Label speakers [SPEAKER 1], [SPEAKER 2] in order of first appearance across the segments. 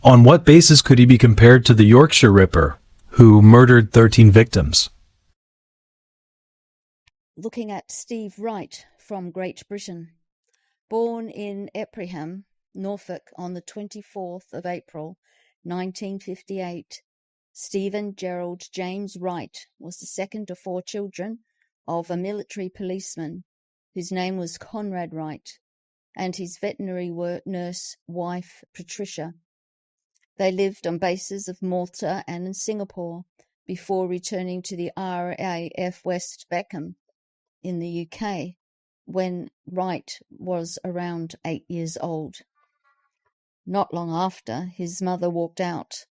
[SPEAKER 1] On what basis could he be compared to the Yorkshire Ripper, who murdered 13 victims?
[SPEAKER 2] Looking at Steve Wright from Great Britain. Born in Eppreham, Norfolk, on the 24th of April, 1958, Stephen Gerald James Wright was the second of 4 children of a military policeman whose name was Conrad Wright and his veterinary nurse wife Patricia. They lived on bases of Malta and in Singapore before returning to the RAF West Beckham in the UK when Wright was around 8 years old. Not long after, his mother walked out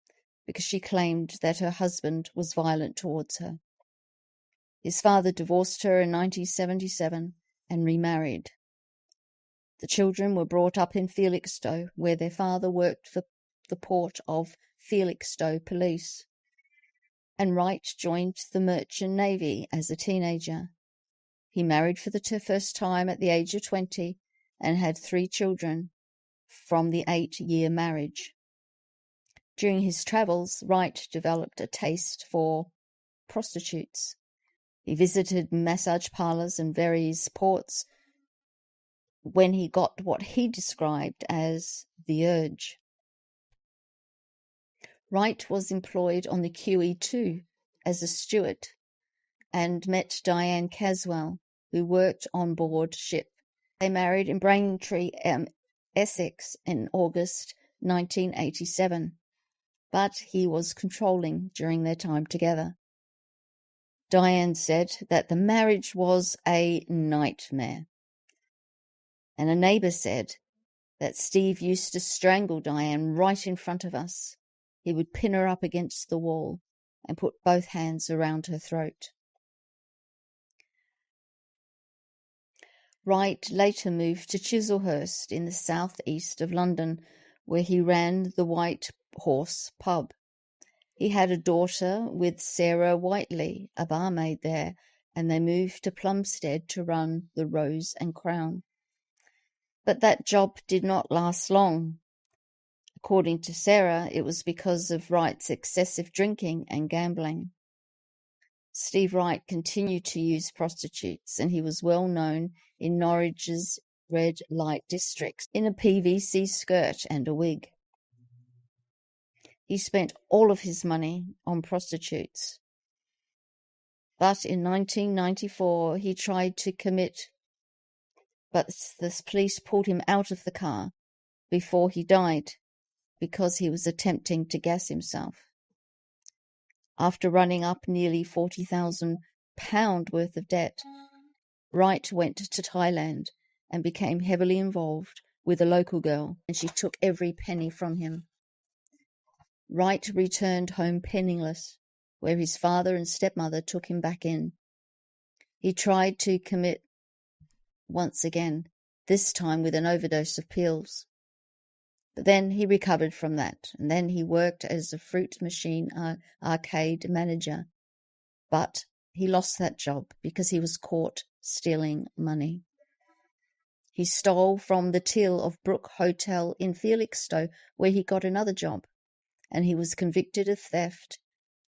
[SPEAKER 2] because she claimed that her husband was violent towards her. His father divorced her in 1977 and remarried. The children were brought up in Felixstowe, where their father worked for the port of Felixstowe Police, and Wright joined the Merchant Navy as a teenager. He married for the first time at the age of 20 and had 3 children from the 8-year marriage. During his travels, Wright developed a taste for prostitutes. He visited massage parlours in various ports when he got what he described as the urge. Wright was employed on the QE2 as a steward and met Diane Caswell, who worked on board ship. They married in Braintree, Essex in August 1987, but he was controlling during their time together. Diane said that the marriage was a nightmare, and a neighbour said that Steve used to strangle Diane right in front of us. He would pin her up against the wall and put both hands around her throat. Wright later moved to Chislehurst in the southeast of London, where he ran the White Horse pub. He had a daughter with Sarah Whiteley, a barmaid there, and they moved to Plumstead to run the Rose and Crown. But that job did not last long. According to Sarah, it was because of Wright's excessive drinking and gambling. Steve Wright continued to use prostitutes, and he was well known in Norwich's red light districts in a PVC skirt and a wig. He spent all of his money on prostitutes. But in 1994, he tried to commit, but the police pulled him out of the car before he died because he was attempting to gas himself. After running up nearly £40,000 worth of debt, Wright went to Thailand and became heavily involved with a local girl, and she took every penny from him. Wright returned home penniless, where his father and stepmother took him back in. He tried to commit once again, this time with an overdose of pills. But then he recovered from that, and then he worked as a fruit machine arcade manager. But he lost that job because he was caught stealing money. He stole from the till of Brook Hotel in Felixstowe, where he got another job, and he was convicted of theft,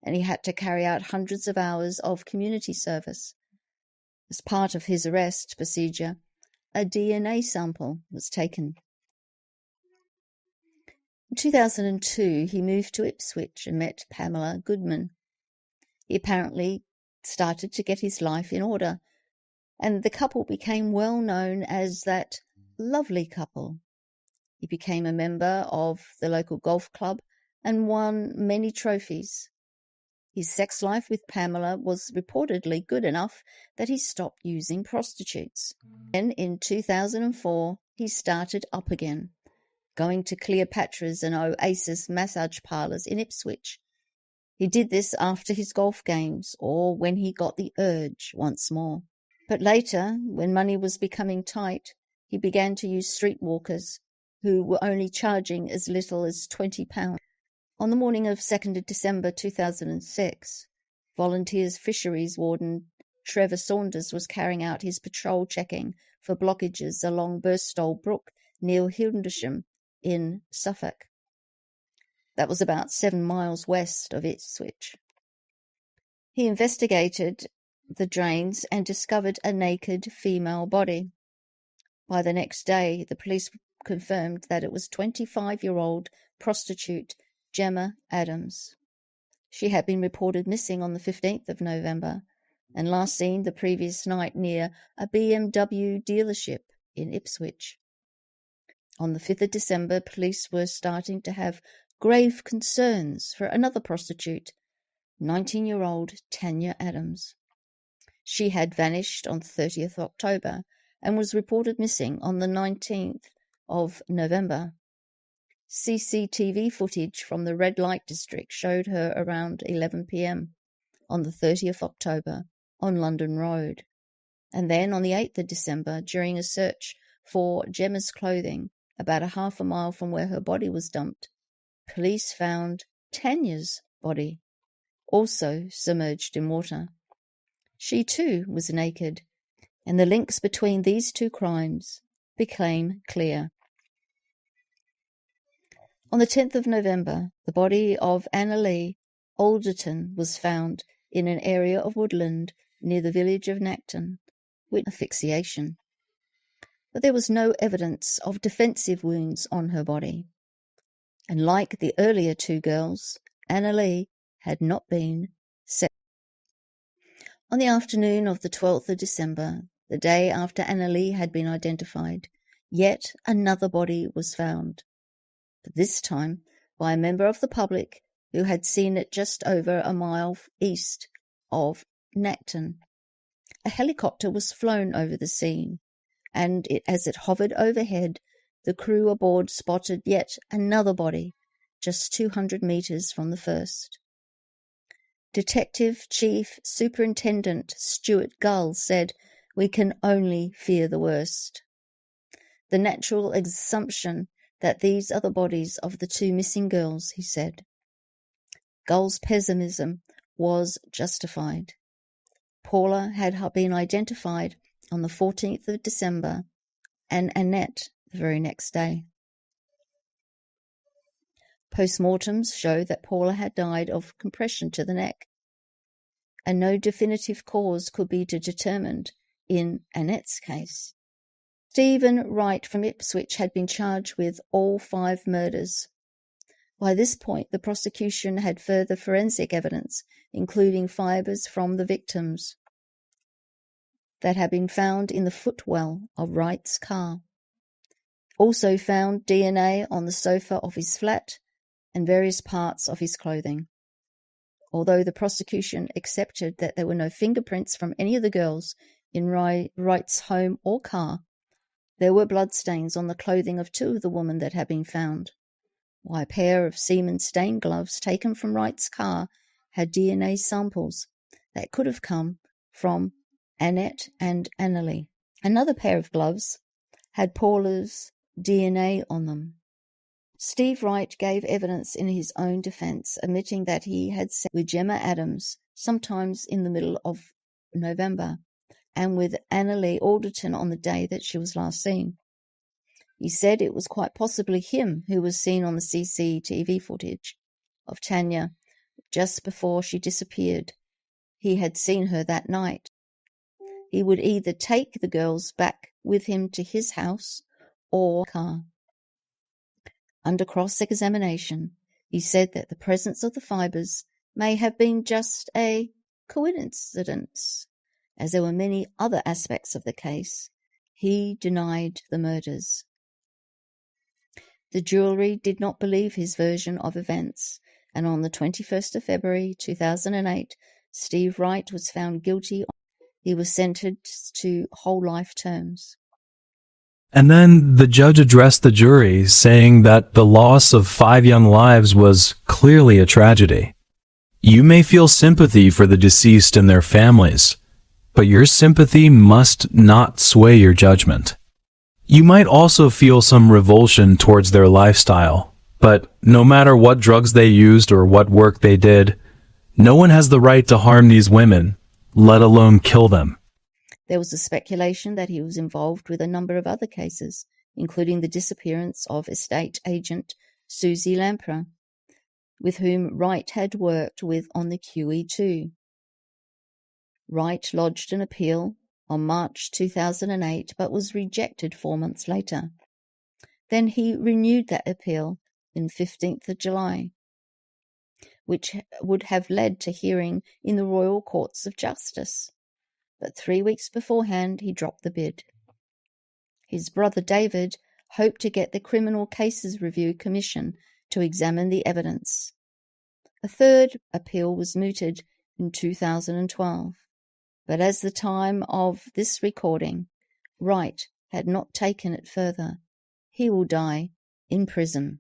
[SPEAKER 2] and he had to carry out hundreds of hours of community service. As part of his arrest procedure, a DNA sample was taken. In 2002, he moved to Ipswich and met Pamela Goodman. He apparently started to get his life in order, and the couple became well known as that lovely couple. He became a member of the local golf club and won many trophies. His sex life with Pamela was reportedly good enough that he stopped using prostitutes. Then in 2004, he started up again, going to Cleopatra's and Oasis massage parlours in Ipswich. He did this after his golf games or when he got the urge once more. But later, when money was becoming tight, he began to use streetwalkers who were only charging as little as £20. On the morning of 2nd of December 2006, Volunteers Fisheries Warden Trevor Saunders was carrying out his patrol checking for blockages along Burstall Brook near Hildesheim in Suffolk. That was about 7 miles west of Ipswich. He investigated the drains and discovered a naked female body. By the next day, the police confirmed that it was 25-year-old prostitute Gemma Adams. She had been reported missing on the 15th of November and last seen the previous night near a BMW dealership in Ipswich. On the 5th of December, police were starting to have grave concerns for another prostitute, 19-year-old Tanya Adams. She had vanished on the 30th of October and was reported missing on the 19th of November. CCTV footage from the red light district showed her around 11 p.m. on the 30th of October on London Road. And then on the 8th of December, during a search for Gemma's clothing, about a half a mile from where her body was dumped, police found Tanya's body, also submerged in water. She too was naked, and the links between these two crimes became clear. On the 10th of November, the body of Anna Lee Alderton was found in an area of woodland near the village of Nacton with asphyxiation. But there was no evidence of defensive wounds on her body. And like the earlier two girls, Anna Lee had not been set. On the afternoon of the 12th of December, the day after Anna Lee had been identified, yet another body was found. But this time by a member of the public who had seen it just over a mile east of Nacton. A helicopter was flown over the scene, and as it hovered overhead, the crew aboard spotted yet another body, just 200 meters from the first. Detective Chief Superintendent Stuart Gull said, "We can only fear the worst." The natural assumption that these are the bodies of the two missing girls, he said. Gull's pessimism was justified. Paula had been identified on the 14th of December and Annette the very next day. Postmortems show that Paula had died of compression to the neck, and no definitive cause could be determined in Annette's case. Stephen Wright from Ipswich had been charged with all 5 murders. By this point, the prosecution had further forensic evidence, including fibres from the victims that had been found in the footwell of Wright's car. Also found DNA on the sofa of his flat and various parts of his clothing. Although the prosecution accepted that there were no fingerprints from any of the girls in Wright's home or car, there were bloodstains on the clothing of 2 of the women that had been found, while a pair of semen-stained gloves taken from Wright's car had DNA samples that could have come from Annette and Annalie. Another pair of gloves had Paula's DNA on them. Steve Wright gave evidence in his own defense, admitting that he had sex with Gemma Adams sometimes in the middle of November and with Anna Lee Alderton on the day that she was last seen. He said it was quite possibly him who was seen on the CCTV footage of Tanya just before she disappeared. He had seen her that night. He would either take the girls back with him to his house or car. Under cross-examination, he said that the presence of the fibres may have been just a coincidence, as there were many other aspects of the case. He denied the murders. The jury did not believe his version of events, and on the 21st of February 2008, Steve Wright was found guilty. He was sentenced to whole life terms.
[SPEAKER 1] And then the judge addressed the jury, saying that the loss of 5 young lives was clearly a tragedy. You may feel sympathy for the deceased and their families, but your sympathy must not sway your judgment. You might also feel some revulsion towards their lifestyle, but no matter what drugs they used or what work they did, no one has the right to harm these women, let alone kill them.
[SPEAKER 2] There was a speculation that he was involved with a number of other cases, including the disappearance of estate agent Susie Lamprey. with whom Wright had worked with on the QE2. Wright lodged an appeal on March 2008 but was rejected 4 months later. Then he renewed that appeal on 15th of July, which would have led to hearing in the Royal Courts of Justice. But 3 weeks beforehand he dropped the bid. His brother David hoped to get the Criminal Cases Review Commission to examine the evidence. A third appeal was mooted in 2012, but as the time of this recording, Wright had not taken it further. He will die in prison.